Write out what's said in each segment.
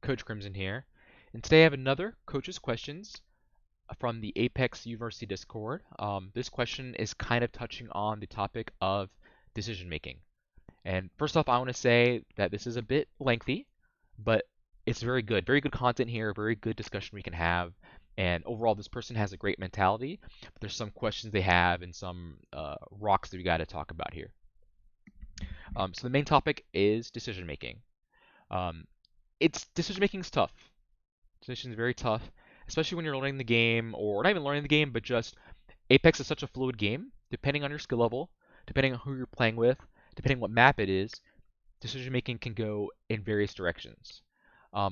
Coach Crimson here, and today I have another Coach's Questions from the Apex University Discord. This question is kind of touching on the topic of decision making. And first off, I want to say that this is a bit lengthy, but it's very good content here, very good discussion we can have. And overall, this person has a great mentality, but there's some questions they have and some rocks that we got to talk about here. So the main topic is decision making. Um, it's decision making is tough. Decision is very tough, especially when you're learning the game, or not even learning the game, but just Apex is such a fluid game. Depending on your skill level, depending on who you're playing with, depending what map it is, decision making can go in various directions.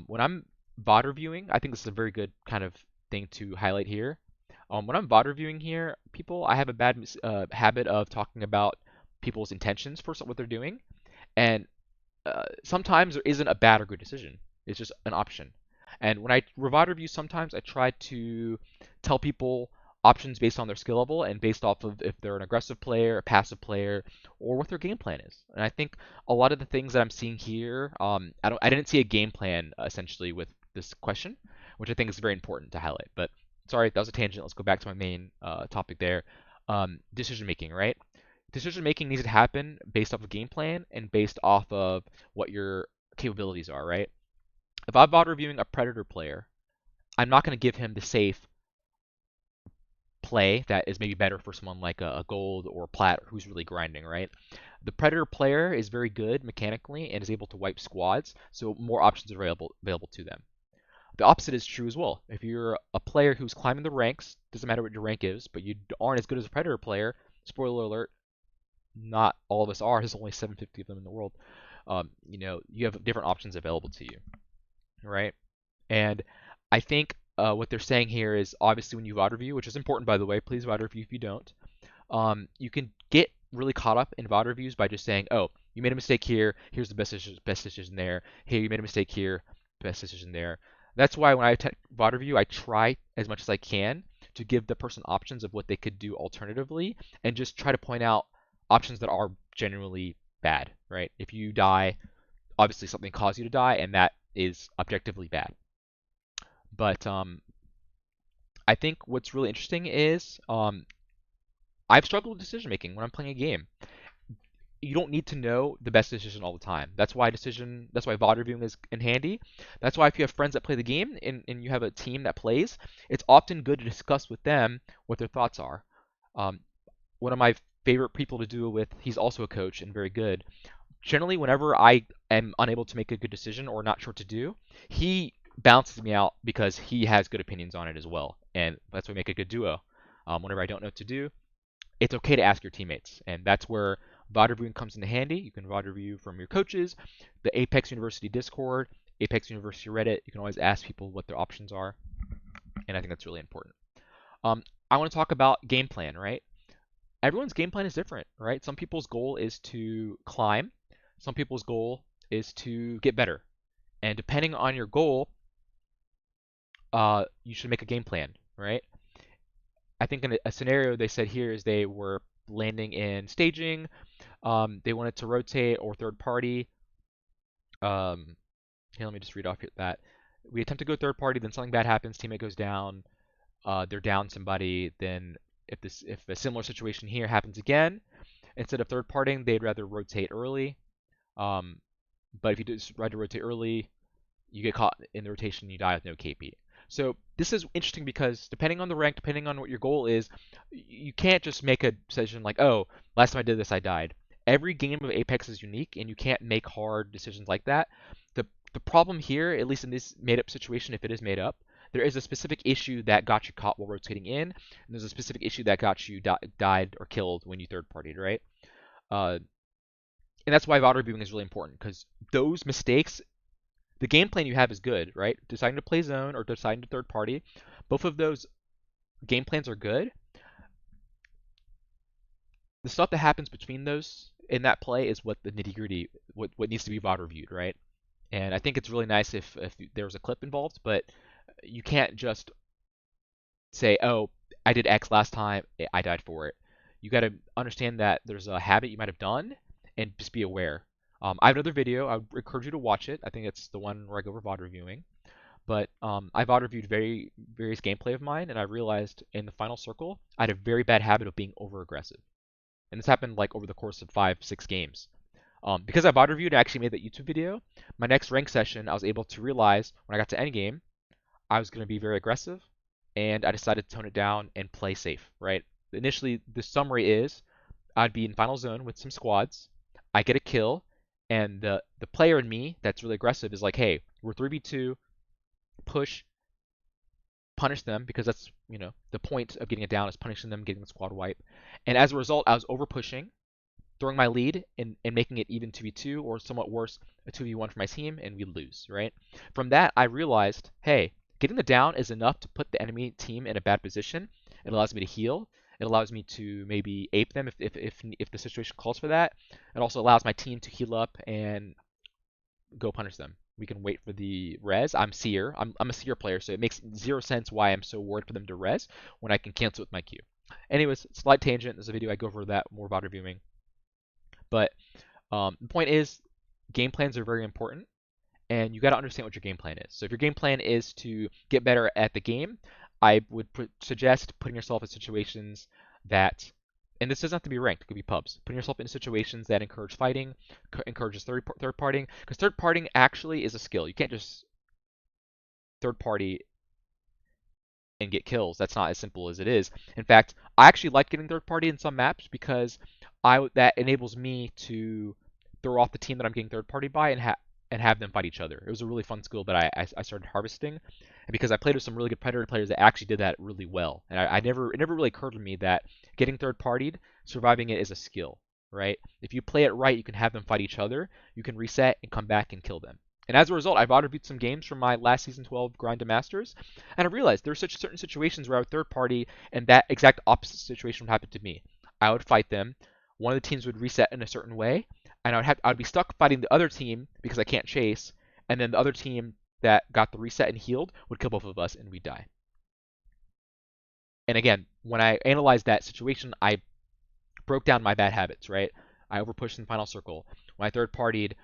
When I'm VOD reviewing, I think this is a very good kind of thing to highlight here. When I'm VOD reviewing here, I have a bad habit of talking about people's intentions for what they're doing, and sometimes there isn't a bad or good decision. It's just an option. And when I VOD review, sometimes I try to tell people options based on their skill level and based off of if they're an aggressive player, a passive player, or what their game plan is. And I think a lot of the things that I'm seeing here, I didn't see a game plan essentially with this question, which I think is very important to highlight. But sorry, that was a tangent. Let's go back to my main topic there. Decision making, right? Decision making needs to happen based off of game plan and based off of what your capabilities are, right? If I'm VOD reviewing a Predator player, I'm not going to give him the safe play that is maybe better for someone like a gold or plat who's really grinding, right? The Predator player is very good mechanically and is able to wipe squads, so more options are available to them. The opposite is true as well. If you're a player who's climbing the ranks, doesn't matter what your rank is, but you aren't as good as a Predator player, spoiler alert, not all of us are. There's only 750 of them in the world. You have different options available to you, right? And I think what they're saying here is obviously when you VOD review, which is important by the way, please VOD review if you don't. You can get really caught up in VOD reviews by just saying, oh, you made a mistake here. Here's the best decision there. Here, you made a mistake here. Best decision there. That's why when I VOD review, I try as much as I can to give the person options of what they could do alternatively, and just try to point out options that are genuinely bad. Right? If you die, obviously something caused you to die, and that is objectively bad. But I think what's really interesting is I've struggled with decision making when I'm playing a game. You don't need to know the best decision all the time. That's why VOD reviewing is in handy. That's why if you have friends that play the game and you have a team that plays, it's often good to discuss with them what their thoughts are. Um, One of my favorite people to do it with, he's also a coach and very good. Generally, whenever I am unable to make a good decision or not sure what to do, he bounces me out because he has good opinions on it as well, and that's why we make a good duo. Whenever I don't know what to do, it's okay to ask your teammates, and that's where VOD reviewing comes into handy. You can VOD review from your coaches, the Apex University Discord, Apex University Reddit. You can always ask people what their options are, and I think that's really important. Um, I want to talk about game plan, right? Everyone's game plan is different, right? Some people's goal is to climb, some people's goal is to get better, and depending on your goal, you should make a game plan, right? I think in a scenario they said here is they were landing in staging. They wanted to rotate or third party. Here, let me just read off that. We attempt to go third party, then something bad happens, teammate goes down, they're down somebody, then if a similar situation here happens again, instead of third partying, they'd rather rotate early. Um, but if you try to rotate early, you get caught in the rotation, you die with no KP. So this is interesting because depending on the rank, depending on what your goal is, you can't just make a decision like, oh, last time I did this, I died. Every game of Apex is unique, and you can't make hard decisions like that. The problem here, at least in this made-up situation, if it is made up, there is a specific issue that got you caught while rotating in, and there's a specific issue that got you died or killed when you third-partied, right? Uh, and that's why VOD reviewing is really important because those mistakes, the game plan you have is good, right? Deciding to play zone or deciding to third party, both of those game plans are good. The stuff that happens between those in that play is what the nitty gritty, what needs to be VOD reviewed, right? And I think it's really nice if there was a clip involved, but you can't just say, oh, I did X last time, I died for it. You got to understand that there's a habit you might have done and just be aware. I have another video. I would encourage you to watch it. I think it's the one where I go over VOD reviewing. But I VOD reviewed various gameplay of mine, and I realized in the final circle I had a very bad habit of being over aggressive, and this happened like over the course of 5, 6 games. Because I VOD reviewed, I actually made that YouTube video. My next rank session, I was able to realize when I got to endgame, I was going to be very aggressive, and I decided to tone it down and play safe. Right? Initially, the summary is I'd be in final zone with some squads. I get a kill, and the player in me that's really aggressive is like, hey, we're 3v2, push, punish them, because that's the point of getting it down is punishing them, getting the squad wipe. And as a result, I was over pushing, throwing my lead and making it even 2v2 or somewhat worse, a 2v1 for my team, and we lose, right? From that, I realized, hey, getting the down is enough to put the enemy team in a bad position. It allows me to heal. It allows me to maybe ape them if the situation calls for that. It also allows my team to heal up and go punish them. We can wait for the res. I'm Seer. I'm a Seer player, so it makes zero sense why I'm so worried for them to res when I can cancel with my Q. Anyways, slight tangent. There's a video I go over that more about reviewing. But the point is, game plans are very important, and you got to understand what your game plan is. So if your game plan is to get better at the game, I would suggest putting yourself in situations that, and this doesn't have to be ranked, it could be pubs, putting yourself in situations that encourage fighting, encourages third partying, because third partying actually is a skill. You can't just third party and get kills. That's not as simple as it is. In fact, I actually like getting third party in some maps because that enables me to throw off the team that I'm getting third party by and have them fight each other. It was a really fun skill that I started harvesting, and because I played with some really good Predator players that actually did that really well, and it never really occurred to me that getting third partied, surviving it is a skill, right? If you play it right, you can have them fight each other. You can reset and come back and kill them. And as a result, I've auto-reviewed some games from my last Season 12 grind to Masters, and I realized there are such certain situations where I would third party, and that exact opposite situation would happen to me. I would fight them, one of the teams would reset in a certain way, and I'd be stuck fighting the other team because I can't chase, and then the other team that got the reset and healed would kill both of us, and we'd die. And again, when I analyzed that situation, I broke down my bad habits, right? I overpushed in the final circle. When I third partied,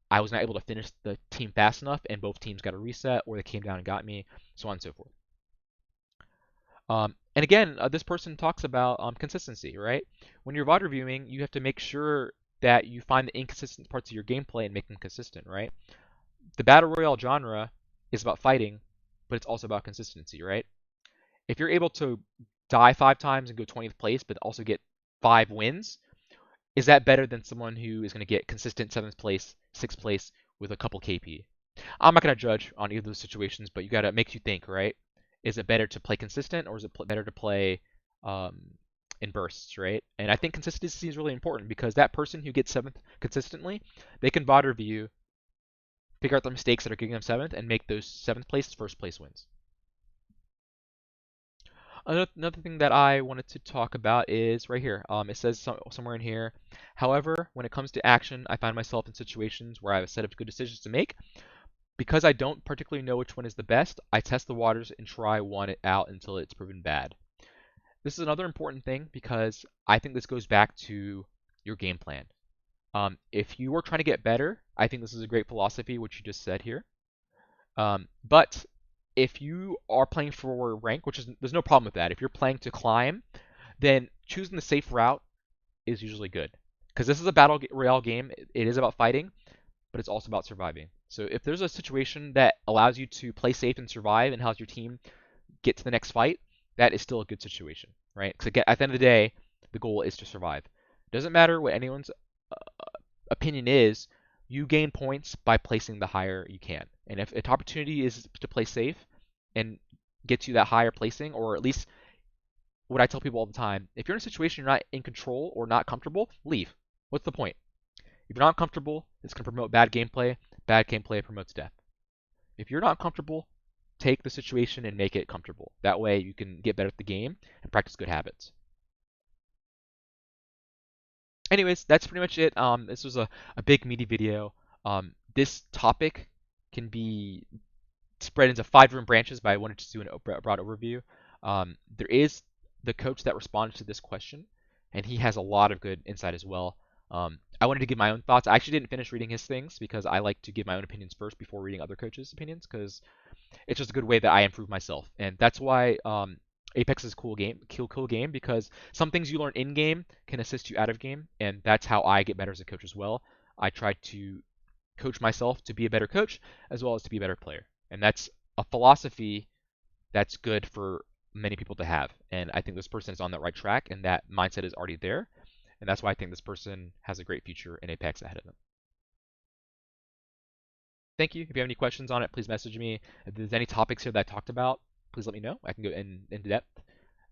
I was not able to finish the team fast enough, and both teams got a reset, or they came down and got me, so on and so forth. And again, this person talks about consistency, right? When you're VOD reviewing, you have to make sure that you find the inconsistent parts of your gameplay and make them consistent, right? The Battle Royale genre is about fighting, but it's also about consistency, right? If you're able to die 5 times and go 20th place, but also get 5 wins, is that better than someone who is going to get consistent 7th place, 6th place with a couple KP? I'm not going to judge on either of those situations, but you got to make you think, right? Is it better to play consistent, or is it better to play in bursts, right? And I think consistency is really important, because that person who gets 7th consistently, they can VOD review, figure out the mistakes that are getting them 7th, and make those 7th place, 1st place wins. Another thing that I wanted to talk about is right here. It says somewhere in here, however, when it comes to action, I find myself in situations where I have a set of good decisions to make. Because I don't particularly know which one is the best, I test the waters and try one out until it's proven bad. This is another important thing, because I think this goes back to your game plan. If you are trying to get better, I think this is a great philosophy, which you just said here. But if you are playing for rank, there's no problem with that. If you're playing to climb, then choosing the safe route is usually good. Because this is a battle royale game, it is about fighting, but it's also about surviving. So if there's a situation that allows you to play safe and survive and helps your team get to the next fight, that is still a good situation, right? Because at the end of the day, the goal is to survive. It doesn't matter what anyone's opinion is, you gain points by placing the higher you can. And if an opportunity is to play safe and get you that higher placing, or at least what I tell people all the time, if you're in a situation you're not in control or not comfortable, leave. What's the point? If you're not comfortable, it's going to promote bad gameplay. Bad gameplay promotes death. If you're not comfortable, take the situation and make it comfortable. That way you can get better at the game and practice good habits. Anyways, that's pretty much it. This was a big meaty video. This topic can be spread into 5 different branches, but I wanted to do a broad overview. There is the coach that responded to this question, and he has a lot of good insight as well. I wanted to give my own thoughts. I actually didn't finish reading his things because I like to give my own opinions first before reading other coaches' opinions because it's just a good way that I improve myself, and that's why Apex is a cool game because some things you learn in game can assist you out of game, and that's how I get better as a coach as well. I try to coach myself to be a better coach as well as to be a better player, and that's a philosophy that's good for many people to have. And I think this person is on that right track, and that mindset is already there, and that's why I think this person has a great future in Apex ahead of them. Thank you. If you have any questions on it, please message me. If there's any topics here that I talked about, please let me know. I can go into depth.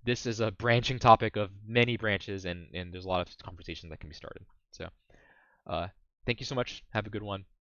This is a branching topic of many branches, and there's a lot of conversations that can be started. So, uh, thank you so much. Have a good one.